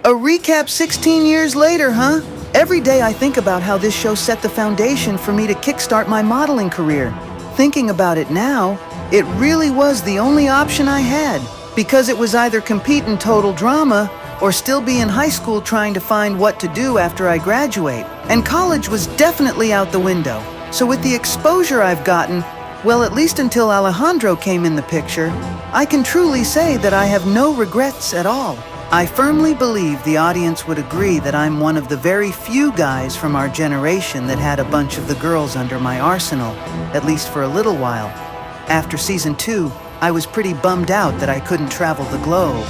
A recap 16 years later, huh? Every day I think about how this show set the foundation for me to kickstart my modeling career. Thinking about it now, it really was the only option I had, because it was either compete in Total Drama or still be in high school trying to find what to do after I graduate. And college was definitely out the window. So with the exposure I've gotten, well, at least until Alejandro came in the picture, I can truly say that I have no regrets at all. I firmly believe the audience would agree that I'm one of the very few guys from our generation that had a bunch of the girls under my arsenal, at least for a little while. After season 2, I was pretty bummed out that I couldn't travel the globe.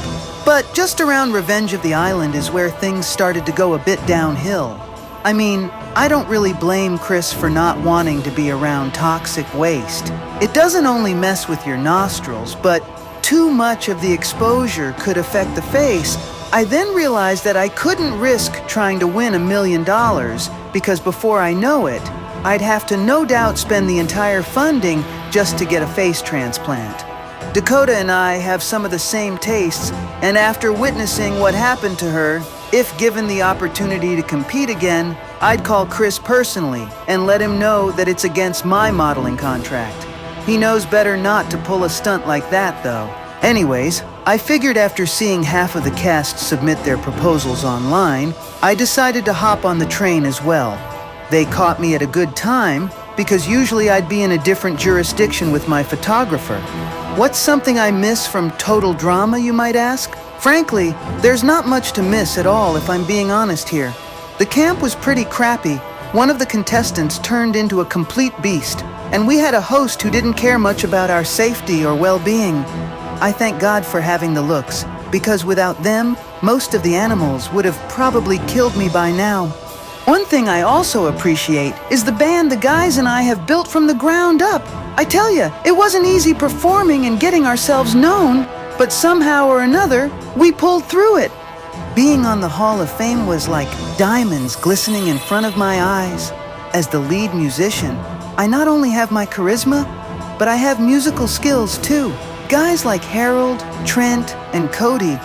But just around Revenge of the Island is where things started to go a bit downhill. I mean, I don't really blame Chris for not wanting to be around toxic waste. It doesn't only mess with your nostrils, but too much of the exposure could affect the face. I then realized that I couldn't risk trying to win $1 million because before I know it, I'd have to no doubt spend the entire funding just to get a face transplant. Dakota and I have some of the same tastes, and after witnessing what happened to her, if given the opportunity to compete again, I'd call Chris personally and let him know that it's against my modeling contract. He knows better not to pull a stunt like that, though. Anyways, I figured after seeing half of the cast submit their proposals online, I decided to hop on the train as well. They caught me at a good time, because usually I'd be in a different jurisdiction with my photographer. What's something I miss from Total Drama, you might ask? Frankly, there's not much to miss at all if I'm being honest here. The camp was pretty crappy. One of the contestants turned into a complete beast, and we had a host who didn't care much about our safety or well-being. I thank God for having the looks, because without them, most of the animals would have probably killed me by now. One thing I also appreciate is the band the guys and I have built from the ground up. I tell you, it wasn't easy performing and getting ourselves known, but somehow or another, we pulled through it. Being on the Hall of Fame was like diamonds glistening in front of my eyes. As the lead musician, I not only have my charisma, but I have musical skills too. Guys like Harold, Trent, and Cody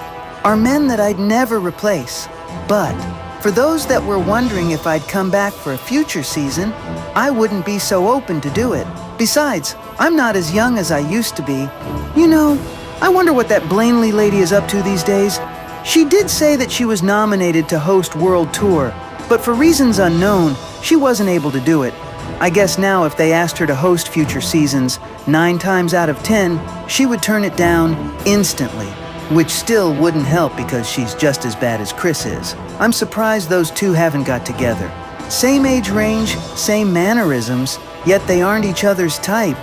are men that I'd never replace. But for those that were wondering if I'd come back for a future season, I wouldn't be so open to do it. Besides, I'm not as young as I used to be. You know, I wonder what that Blaney lady is up to these days. She did say that she was nominated to host World Tour, but for reasons unknown, she wasn't able to do it. I guess now if they asked her to host future seasons, 9 times out of 10, she would turn it down instantly, which still wouldn't help because she's just as bad as Chris is. I'm surprised those two haven't got together. Same age range, same mannerisms, yet they aren't each other's type.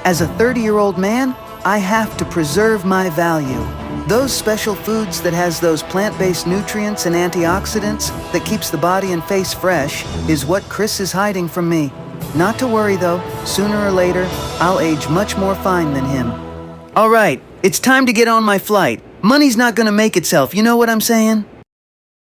As a 30-year-old man, I have to preserve my value. Those special foods that has those plant-based nutrients and antioxidants that keeps the body and face fresh is what Chris is hiding from me. Not to worry though, sooner or later, I'll age much more fine than him. All right, it's time to get on my flight. Money's not gonna make itself, you know what I'm saying?